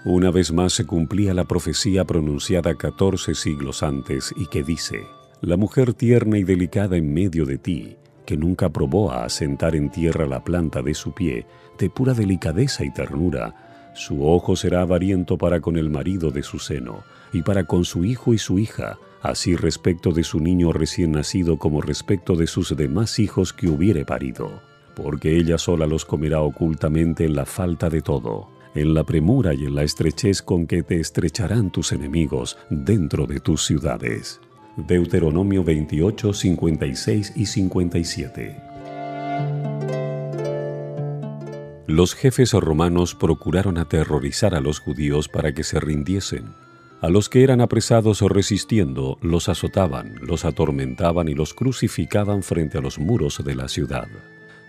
Una vez más se cumplía la profecía pronunciada 14 siglos antes y que dice: la mujer tierna y delicada en medio de ti, que nunca probó a asentar en tierra la planta de su pie, de pura delicadeza y ternura, su ojo será avariento para con el marido de su seno, y para con su hijo y su hija, así respecto de su niño recién nacido como respecto de sus demás hijos que hubiere parido. Porque ella sola los comerá ocultamente en la falta de todo, en la premura y en la estrechez con que te estrecharán tus enemigos dentro de tus ciudades. Deuteronomio 28, 56 y 57. Los jefes romanos procuraron aterrorizar a los judíos para que se rindiesen. A los que eran apresados o resistiendo, los azotaban, los atormentaban y los crucificaban frente a los muros de la ciudad.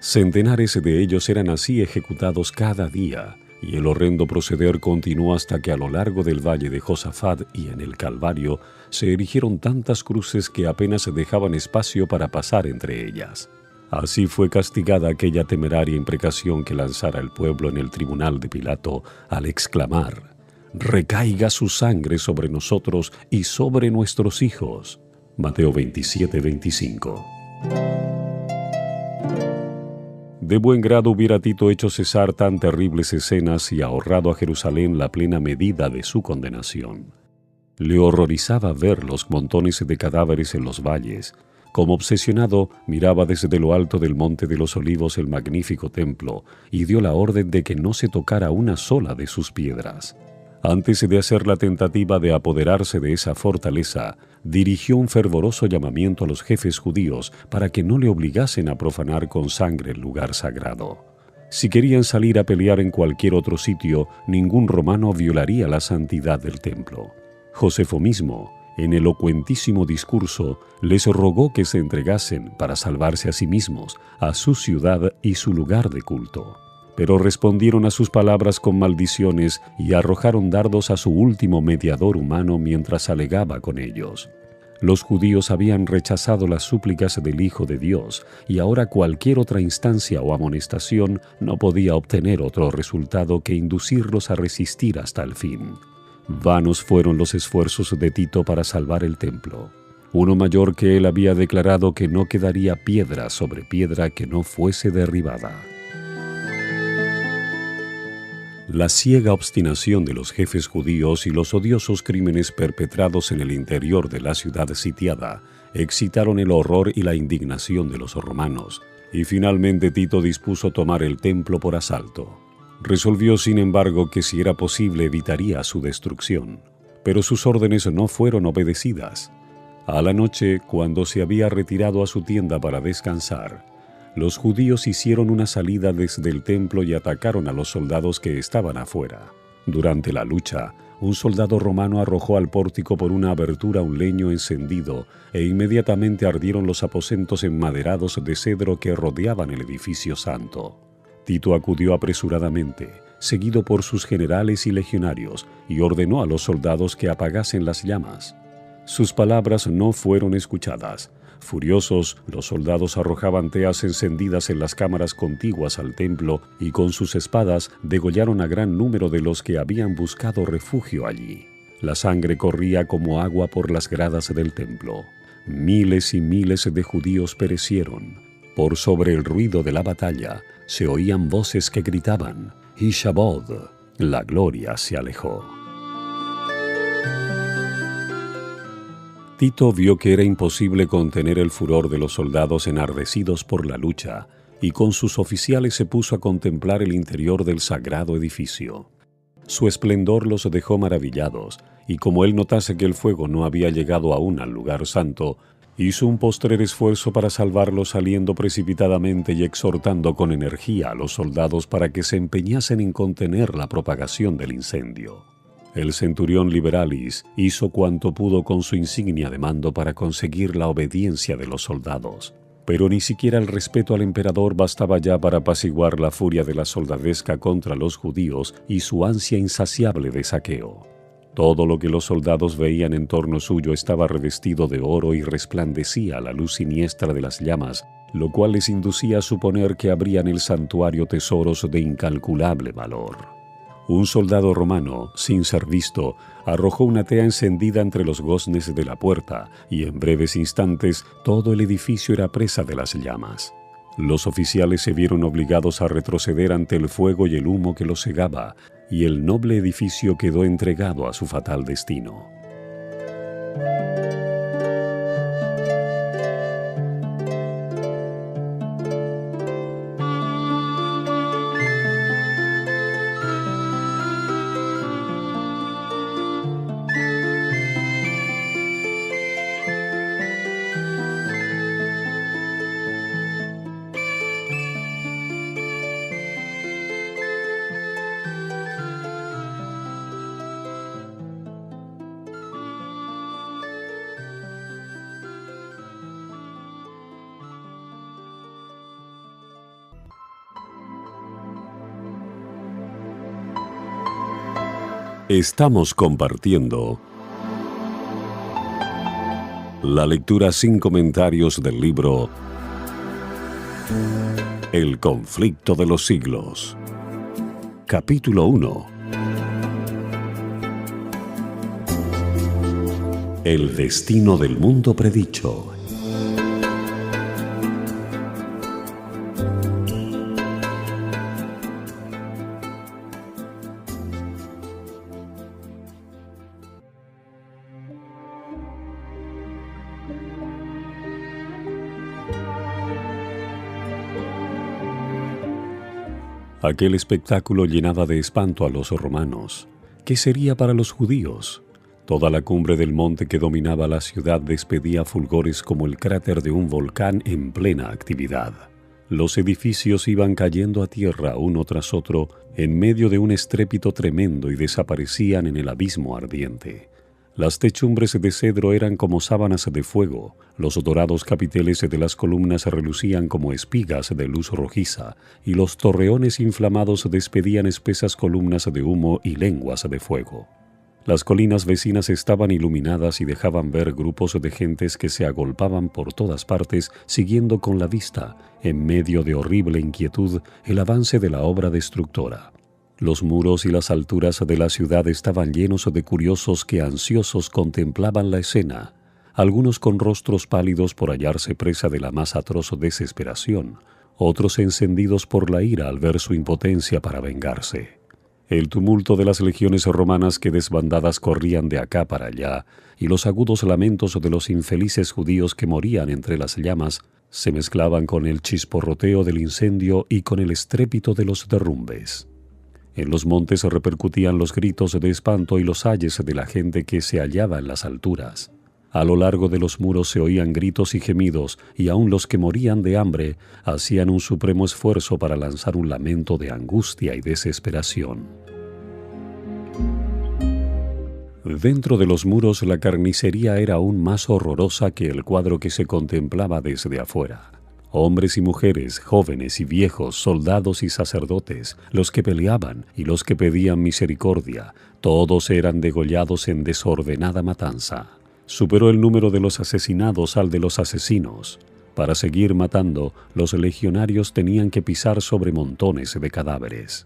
Centenares de ellos eran así ejecutados cada día, y el horrendo proceder continuó hasta que a lo largo del valle de Josafat y en el Calvario se erigieron tantas cruces que apenas dejaban espacio para pasar entre ellas. Así fue castigada aquella temeraria imprecación que lanzara el pueblo en el tribunal de Pilato al exclamar: «Recaiga su sangre sobre nosotros y sobre nuestros hijos». Mateo 27:25. De buen grado hubiera Tito hecho cesar tan terribles escenas y ahorrado a Jerusalén la plena medida de su condenación. Le horrorizaba ver los montones de cadáveres en los valles. Como obsesionado, miraba desde lo alto del Monte de los Olivos el magnífico templo y dio la orden de que no se tocara una sola de sus piedras. Antes de hacer la tentativa de apoderarse de esa fortaleza, dirigió un fervoroso llamamiento a los jefes judíos para que no le obligasen a profanar con sangre el lugar sagrado. Si querían salir a pelear en cualquier otro sitio, ningún romano violaría la santidad del templo. Josefo mismo, en elocuentísimo discurso, les rogó que se entregasen, para salvarse a sí mismos, a su ciudad y su lugar de culto. Pero respondieron a sus palabras con maldiciones y arrojaron dardos a su último mediador humano mientras alegaba con ellos. Los judíos habían rechazado las súplicas del Hijo de Dios y ahora cualquier otra instancia o amonestación no podía obtener otro resultado que inducirlos a resistir hasta el fin. Vanos fueron los esfuerzos de Tito para salvar el templo. Uno mayor que él había declarado que no quedaría piedra sobre piedra que no fuese derribada. La ciega obstinación de los jefes judíos y los odiosos crímenes perpetrados en el interior de la ciudad sitiada excitaron el horror y la indignación de los romanos, y finalmente Tito dispuso tomar el templo por asalto. Resolvió, sin embargo, que si era posible evitaría su destrucción, pero sus órdenes no fueron obedecidas. A la noche, cuando se había retirado a su tienda para descansar, los judíos hicieron una salida desde el templo y atacaron a los soldados que estaban afuera. Durante la lucha, un soldado romano arrojó al pórtico por una abertura un leño encendido e inmediatamente ardieron los aposentos enmaderados de cedro que rodeaban el edificio santo. Tito acudió apresuradamente, seguido por sus generales y legionarios, y ordenó a los soldados que apagasen las llamas. Sus palabras no fueron escuchadas. Furiosos, los soldados arrojaban teas encendidas en las cámaras contiguas al templo y con sus espadas degollaron a gran número de los que habían buscado refugio allí. La sangre corría como agua por las gradas del templo. Miles y miles de judíos perecieron. Por sobre el ruido de la batalla se oían voces que gritaban: «Ishabod», la gloria se alejó. Tito vio que era imposible contener el furor de los soldados enardecidos por la lucha, y con sus oficiales se puso a contemplar el interior del sagrado edificio. Su esplendor los dejó maravillados, y como él notase que el fuego no había llegado aún al lugar santo, hizo un postrer esfuerzo para salvarlo, saliendo precipitadamente y exhortando con energía a los soldados para que se empeñasen en contener la propagación del incendio. El centurión Liberalis hizo cuanto pudo con su insignia de mando para conseguir la obediencia de los soldados, pero ni siquiera el respeto al emperador bastaba ya para apaciguar la furia de la soldadesca contra los judíos y su ansia insaciable de saqueo. Todo lo que los soldados veían en torno suyo estaba revestido de oro y resplandecía a la luz siniestra de las llamas, lo cual les inducía a suponer que habría en el santuario tesoros de incalculable valor. Un soldado romano, sin ser visto, arrojó una tea encendida entre los goznes de la puerta, y en breves instantes todo el edificio era presa de las llamas. Los oficiales se vieron obligados a retroceder ante el fuego y el humo que los cegaba, y el noble edificio quedó entregado a su fatal destino. Estamos compartiendo la lectura sin comentarios del libro El conflicto de los siglos. Capítulo 1. El destino del mundo predicho. Aquel espectáculo llenaba de espanto a los romanos. ¿Qué sería para los judíos? Toda la cumbre del monte que dominaba la ciudad despedía fulgores como el cráter de un volcán en plena actividad. Los edificios iban cayendo a tierra uno tras otro en medio de un estrépito tremendo y desaparecían en el abismo ardiente. Las techumbres de cedro eran como sábanas de fuego, los dorados capiteles de las columnas relucían como espigas de luz rojiza, y los torreones inflamados despedían espesas columnas de humo y lenguas de fuego. Las colinas vecinas estaban iluminadas y dejaban ver grupos de gentes que se agolpaban por todas partes, siguiendo con la vista, en medio de horrible inquietud, el avance de la obra destructora. Los muros y las alturas de la ciudad estaban llenos de curiosos que ansiosos contemplaban la escena, algunos con rostros pálidos por hallarse presa de la más atroz desesperación, otros encendidos por la ira al ver su impotencia para vengarse. El tumulto de las legiones romanas que desbandadas corrían de acá para allá, y los agudos lamentos de los infelices judíos que morían entre las llamas, se mezclaban con el chisporroteo del incendio y con el estrépito de los derrumbes. En los montes repercutían los gritos de espanto y los ayes de la gente que se hallaba en las alturas. A lo largo de los muros se oían gritos y gemidos, y aun los que morían de hambre hacían un supremo esfuerzo para lanzar un lamento de angustia y desesperación. Dentro de los muros la carnicería era aún más horrorosa que el cuadro que se contemplaba desde afuera. Hombres y mujeres, jóvenes y viejos, soldados y sacerdotes, los que peleaban y los que pedían misericordia, todos eran degollados en desordenada matanza. Superó el número de los asesinados al de los asesinos. Para seguir matando, los legionarios tenían que pisar sobre montones de cadáveres.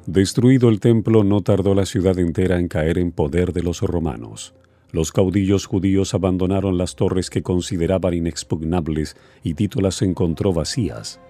Destruido el templo, no tardó la ciudad entera en caer en poder de los romanos. Los caudillos judíos abandonaron las torres que consideraban inexpugnables y Tito las encontró vacías.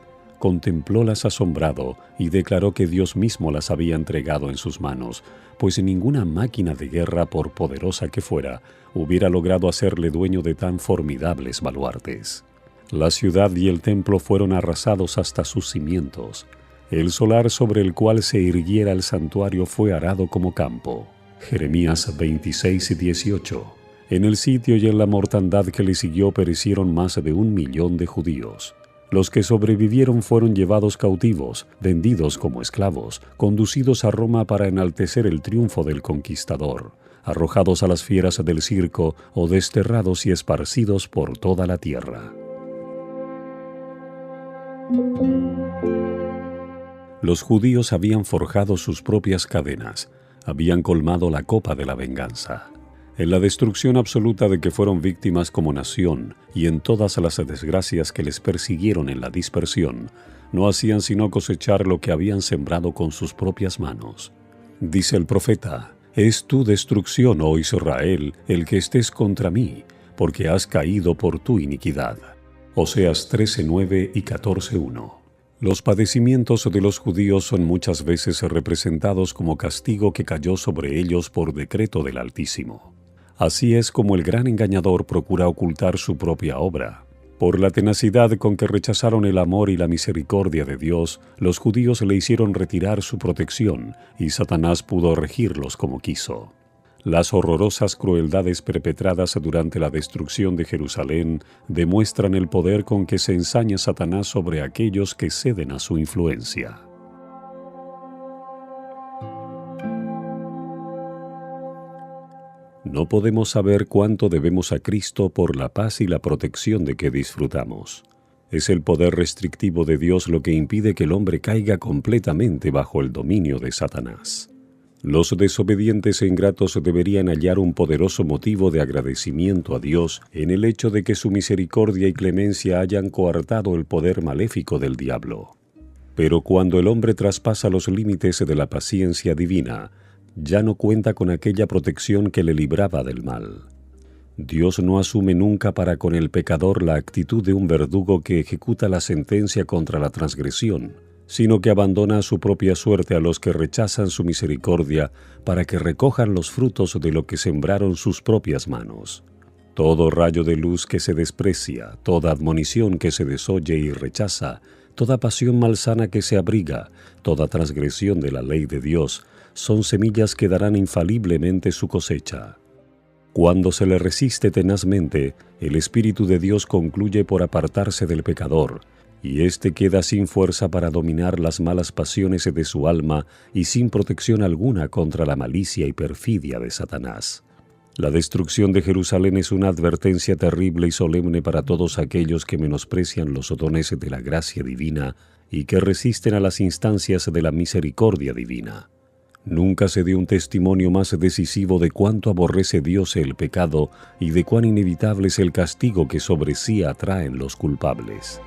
contemplólas asombrado y declaró que Dios mismo las había entregado en sus manos, pues ninguna máquina de guerra, por poderosa que fuera, hubiera logrado hacerle dueño de tan formidables baluartes. La ciudad y el templo fueron arrasados hasta sus cimientos. El solar sobre el cual se irguiera el santuario fue arado como campo. Jeremías 26:18. En el sitio y en la mortandad que le siguió perecieron más de 1.000.000 de judíos. Los que sobrevivieron fueron llevados cautivos, vendidos como esclavos, conducidos a Roma para enaltecer el triunfo del conquistador, arrojados a las fieras del circo o desterrados y esparcidos por toda la tierra. Los judíos habían forjado sus propias cadenas, habían colmado la copa de la venganza. En la destrucción absoluta de que fueron víctimas como nación y en todas las desgracias que les persiguieron en la dispersión, no hacían sino cosechar lo que habían sembrado con sus propias manos. Dice el profeta: «Es tu destrucción, oh Israel, el que estés contra mí, porque has caído por tu iniquidad». Oseas 13:9 y 14:1. Los padecimientos de los judíos son muchas veces representados como castigo que cayó sobre ellos por decreto del Altísimo. Así es como el gran engañador procura ocultar su propia obra. Por la tenacidad con que rechazaron el amor y la misericordia de Dios, los judíos le hicieron retirar su protección y Satanás pudo regirlos como quiso. Las horrorosas crueldades perpetradas durante la destrucción de Jerusalén demuestran el poder con que se ensaña Satanás sobre aquellos que ceden a su influencia. No podemos saber cuánto debemos a Cristo por la paz y la protección de que disfrutamos. Es el poder restrictivo de Dios lo que impide que el hombre caiga completamente bajo el dominio de Satanás. Los desobedientes e ingratos deberían hallar un poderoso motivo de agradecimiento a Dios en el hecho de que su misericordia y clemencia hayan coartado el poder maléfico del diablo. Pero cuando el hombre traspasa los límites de la paciencia divina, ya no cuenta con aquella protección que le libraba del mal. Dios no asume nunca para con el pecador la actitud de un verdugo que ejecuta la sentencia contra la transgresión, sino que abandona a su propia suerte a los que rechazan su misericordia para que recojan los frutos de lo que sembraron sus propias manos. Todo rayo de luz que se desprecia, toda admonición que se desoye y rechaza, toda pasión malsana que se abriga, toda transgresión de la ley de Dios, son semillas que darán infaliblemente su cosecha. Cuando se le resiste tenazmente, el Espíritu de Dios concluye por apartarse del pecador, y éste queda sin fuerza para dominar las malas pasiones de su alma y sin protección alguna contra la malicia y perfidia de Satanás. La destrucción de Jerusalén es una advertencia terrible y solemne para todos aquellos que menosprecian los dones de la gracia divina y que resisten a las instancias de la misericordia divina. Nunca se dio un testimonio más decisivo de cuánto aborrece Dios el pecado y de cuán inevitable es el castigo que sobre sí atraen los culpables.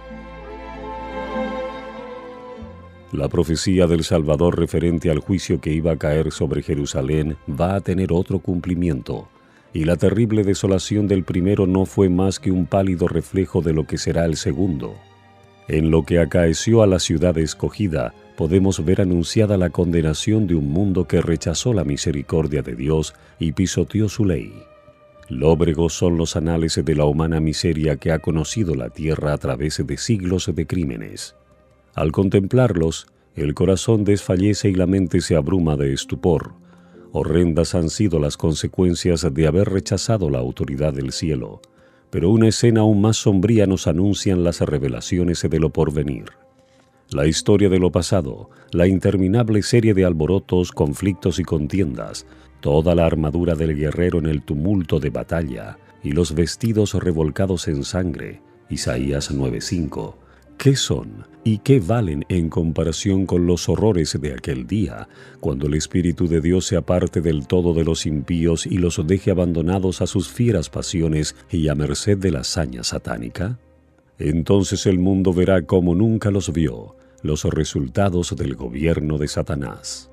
La profecía del Salvador referente al juicio que iba a caer sobre Jerusalén va a tener otro cumplimiento, y la terrible desolación del primero no fue más que un pálido reflejo de lo que será el segundo. En lo que acaeció a la ciudad escogida, podemos ver anunciada la condenación de un mundo que rechazó la misericordia de Dios y pisoteó su ley. Lóbregos son los anales de la humana miseria que ha conocido la tierra a través de siglos de crímenes. Al contemplarlos, el corazón desfallece y la mente se abruma de estupor. Horrendas han sido las consecuencias de haber rechazado la autoridad del cielo, pero una escena aún más sombría nos anuncian las revelaciones de lo porvenir. La historia de lo pasado, la interminable serie de alborotos, conflictos y contiendas, toda la armadura del guerrero en el tumulto de batalla y los vestidos revolcados en sangre, Isaías 9:5, ¿qué son y qué valen en comparación con los horrores de aquel día, cuando el Espíritu de Dios se aparte del todo de los impíos y los deje abandonados a sus fieras pasiones y a merced de la saña satánica? Entonces el mundo verá como nunca los vio, los resultados del gobierno de Satanás.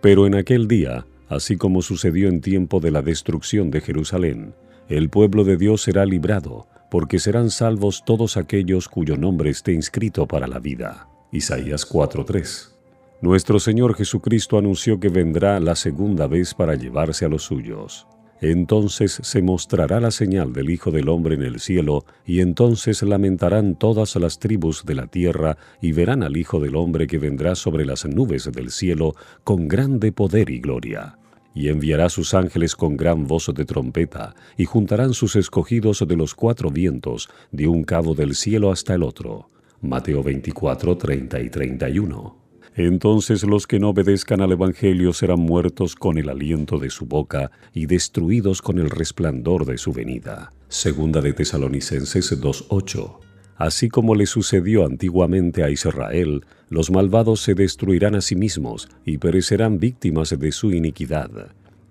Pero en aquel día, así como sucedió en tiempo de la destrucción de Jerusalén, el pueblo de Dios será librado, porque serán salvos todos aquellos cuyo nombre esté inscrito para la vida. Isaías 4:3. Nuestro Señor Jesucristo anunció que vendrá la segunda vez para llevarse a los suyos. Entonces se mostrará la señal del Hijo del Hombre en el cielo, y entonces lamentarán todas las tribus de la tierra, y verán al Hijo del Hombre que vendrá sobre las nubes del cielo con grande poder y gloria. Y enviará sus ángeles con gran voz de trompeta, y juntarán sus escogidos de los cuatro vientos, de un cabo del cielo hasta el otro. Mateo 24:30 y 31. Entonces los que no obedezcan al Evangelio serán muertos con el aliento de su boca y destruidos con el resplandor de su venida. Segunda de Tesalonicenses 2:8. Así como le sucedió antiguamente a Israel, los malvados se destruirán a sí mismos y perecerán víctimas de su iniquidad.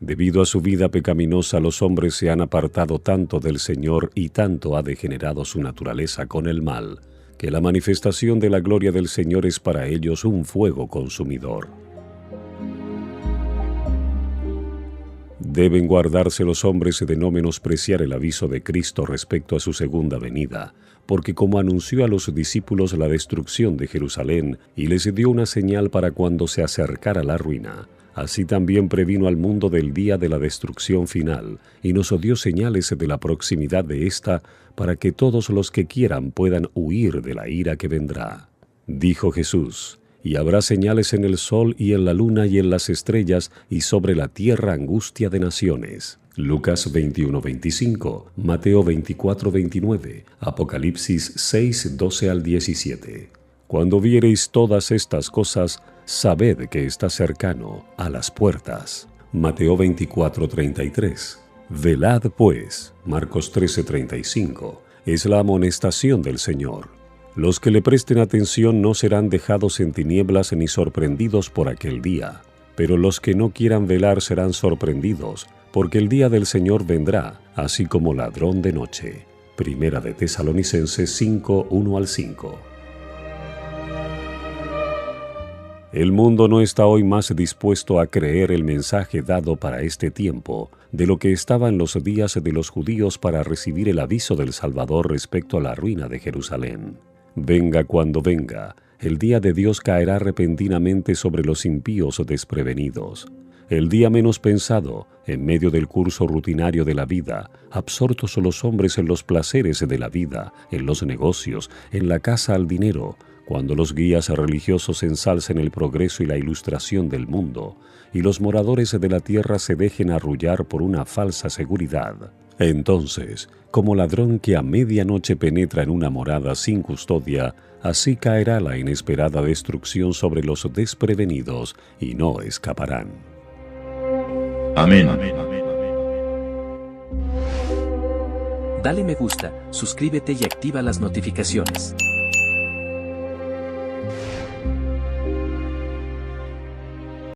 Debido a su vida pecaminosa, los hombres se han apartado tanto del Señor y tanto ha degenerado su naturaleza con el mal, que la manifestación de la gloria del Señor es para ellos un fuego consumidor. Deben guardarse los hombres de no menospreciar el aviso de Cristo respecto a su segunda venida, porque como anunció a los discípulos la destrucción de Jerusalén y les dio una señal para cuando se acercara la ruina, así también previno al mundo del día de la destrucción final y nos dio señales de la proximidad de ésta para que todos los que quieran puedan huir de la ira que vendrá. Dijo Jesús: y habrá señales en el sol y en la luna y en las estrellas, y sobre la tierra angustia de naciones. Lucas 21:25, Mateo 24:29, Apocalipsis 6:12 al 17. Cuando viereis todas estas cosas, sabed que está cercano, a las puertas. Mateo 24:33. Velad pues, Marcos 13:35, es la amonestación del Señor. Los que le presten atención no serán dejados en tinieblas ni sorprendidos por aquel día, pero los que no quieran velar serán sorprendidos, porque el día del Señor vendrá, así como ladrón de noche. Primera de Tesalonicenses 5:1 al 5. El mundo no está hoy más dispuesto a creer el mensaje dado para este tiempo de lo que estaba en los días de los judíos para recibir el aviso del Salvador respecto a la ruina de Jerusalén. Venga cuando venga, el día de Dios caerá repentinamente sobre los impíos desprevenidos. El día menos pensado, en medio del curso rutinario de la vida, absortos los hombres en los placeres de la vida, en los negocios, en la caza al dinero, cuando los guías religiosos ensalcen el progreso y la ilustración del mundo, y los moradores de la tierra se dejen arrullar por una falsa seguridad. Entonces, como ladrón que a medianoche penetra en una morada sin custodia, así caerá la inesperada destrucción sobre los desprevenidos y no escaparán. Amén. Dale me gusta, suscríbete y activa las notificaciones.